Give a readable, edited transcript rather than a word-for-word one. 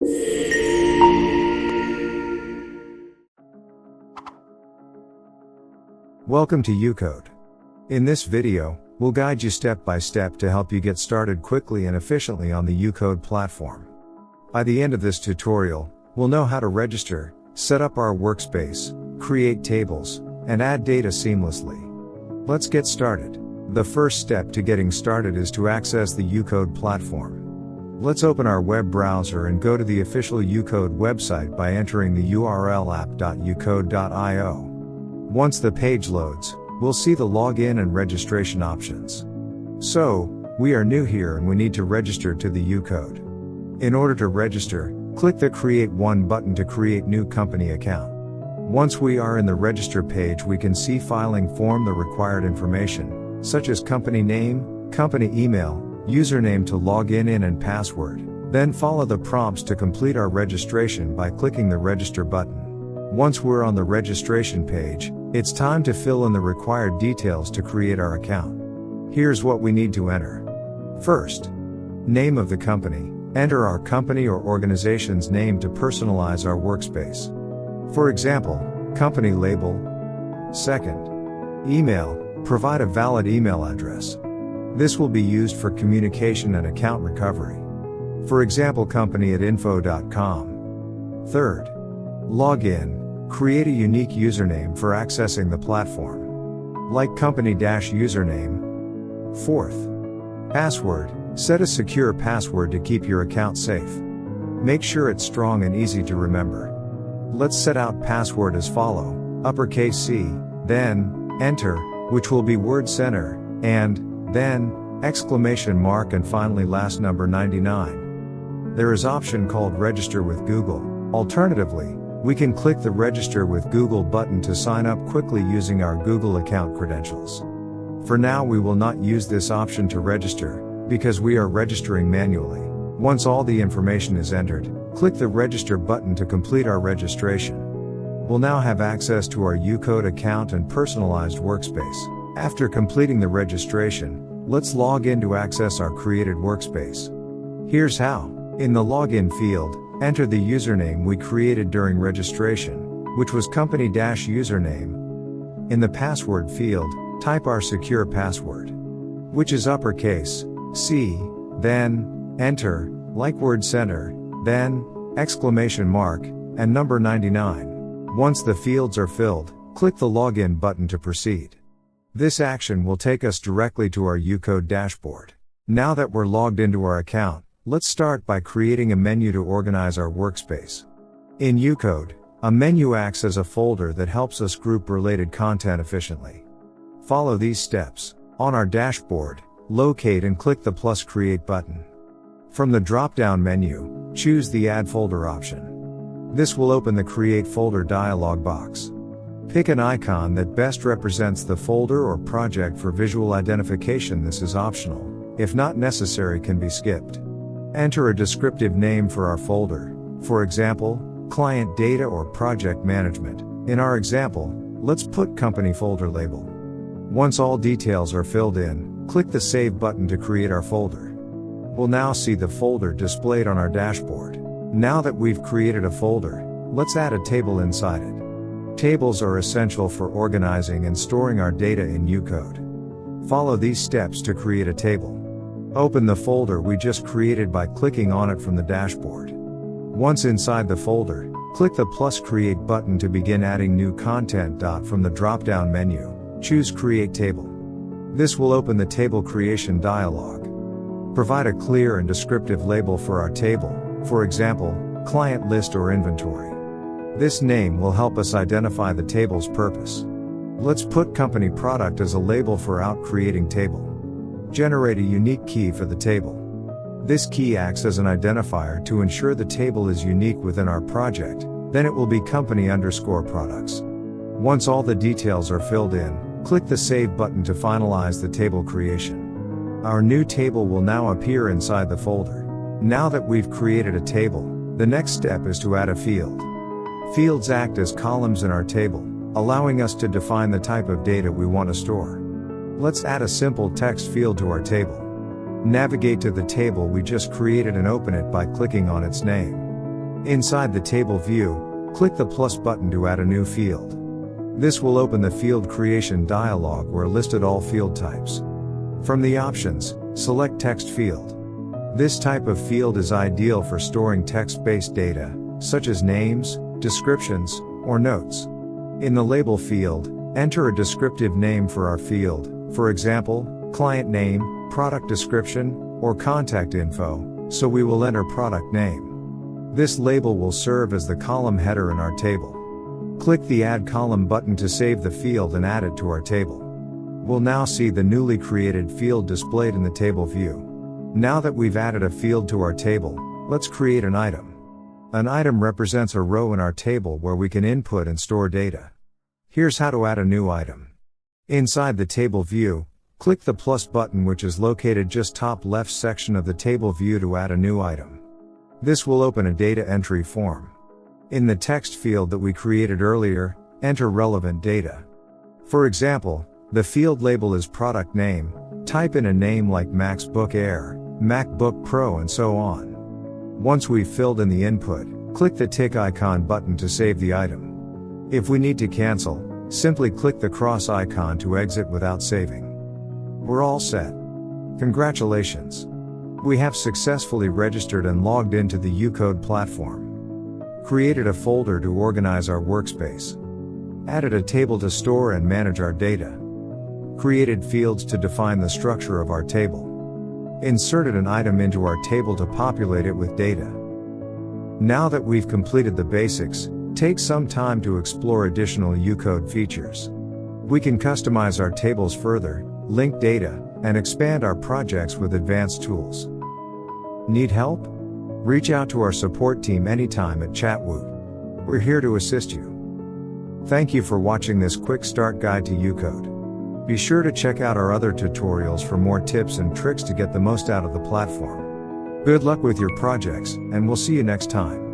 Welcome to Ucode. In this video, we'll guide you step by step to help you get started quickly and efficiently on the Ucode platform. By the end of this tutorial, we'll know how to register, set up our workspace, create tables, and add data seamlessly. Let's get started. The first step to getting started is to access the Ucode platform. Let's open our web browser and go to the official Ucode website by entering the URL app.ucode.io. Once the page loads, we'll see the login and registration options. So, we are new here and we need to register to the Ucode. In order to register, click the Create One button to create new company account. Once we are in the register page, we can see filing form the required information, such as company name, company email, username to log in and password. Then follow the prompts to complete our registration by clicking the register button. Once we're on the registration page, it's time to fill in the required details to create our account. Here's what we need to enter. First, name of the company. Enter our company or organization's name to personalize our workspace. For example, company label. Second, email. Provide a valid email address. This will be used for communication and account recovery. For example, company@info.com. Third, login. Create a unique username for accessing the platform, like company-username. Fourth, password. Set a secure password to keep your account safe. Make sure it's strong and easy to remember. Let's set out password as follow: uppercase C, then enter, which will be word center, and then exclamation mark, and finally last number 99. There is option called register with Google. Alternatively, we can click the register with Google button to sign up quickly using our Google account credentials. For now, we will not use this option to register, because we are registering manually. Once all the information is entered, click the register button to complete our registration. We'll now have access to our Ucode account and personalized workspace. After completing the registration, let's log in to access our created workspace. Here's how. In the login field, enter the username we created during registration, which was company-username. In the password field, type our secure password, which is uppercase C, then enter, like word center, then exclamation mark, and number 99. Once the fields are filled, click the login button to proceed. This action will take us directly to our Ucode dashboard. Now that we're logged into our account, let's start by creating a menu to organize our workspace. In Ucode, a menu acts as a folder that helps us group related content efficiently. Follow these steps. On our dashboard, locate and click the plus create button. From the drop-down menu, choose the add folder option. This will open the create folder dialog box. Pick an icon that best represents the folder or project for visual identification. This is optional. If not necessary, can be skipped. Enter a descriptive name for our folder. For example, client data or project management. In our example, let's put company folder label. Once all details are filled in, click the save button to create our folder. We'll now see the folder displayed on our dashboard. Now that we've created a folder, let's add a table inside it. Tables are essential for organizing and storing our data in Ucode. Follow these steps to create a table. Open the folder we just created by clicking on it from the dashboard. Once inside the folder, click the plus create button to begin adding new content. From the drop-down menu, choose create table. This will open the table creation dialog. Provide a clear and descriptive label for our table, for example, client list or inventory. This name will help us identify the table's purpose. Let's put company product as a label for out creating table. Generate a unique key for the table. This key acts as an identifier to ensure the table is unique within our project, then it will be company_products. Once all the details are filled in, click the save button to finalize the table creation. Our new table will now appear inside the folder. Now that we've created a table, the next step is to add a field. Fields act as columns in our table, allowing us to define the type of data we want to store. Let's add a simple text field to our table. Navigate to the table we just created and open it by clicking on its name. Inside the table view, click the plus button to add a new field. This will open the field creation dialog where listed all field types. From the options, select text field. This type of field is ideal for storing text-based data, such as names, descriptions, or notes. In the label field, enter a descriptive name for our field, for example, client name, product description, or contact info, so we will enter product name. This label will serve as the column header in our table. Click the Add Column button to save the field and add it to our table. We'll now see the newly created field displayed in the table view. Now that we've added a field to our table, let's create an item. An item represents a row in our table where we can input and store data. Here's how to add a new item. Inside the table view, click the plus button which is located just top left section of the table view to add a new item. This will open a data entry form. In the text field that we created earlier, enter relevant data. For example, the field label is product name, type in a name like MacBook Air, MacBook Pro and so on. Once we've filled in the input, click the tick icon button to save the item. If we need to cancel, simply click the cross icon to exit without saving. We're all set. Congratulations! We have successfully registered and logged into the Ucode platform. Created a folder to organize our workspace. Added a table to store and manage our data. Created fields to define the structure of our table. Inserted an item into our table to populate it with data. Now that we've completed the basics, take some time to explore additional Ucode features. We can customize our tables further, link data, and expand our projects with advanced tools. Need help? Reach out to our support team anytime at Chatwoot. We're here to assist you. Thank you for watching this quick start guide to Ucode. Be sure to check out our other tutorials for more tips and tricks to get the most out of the platform. Good luck with your projects, and we'll see you next time.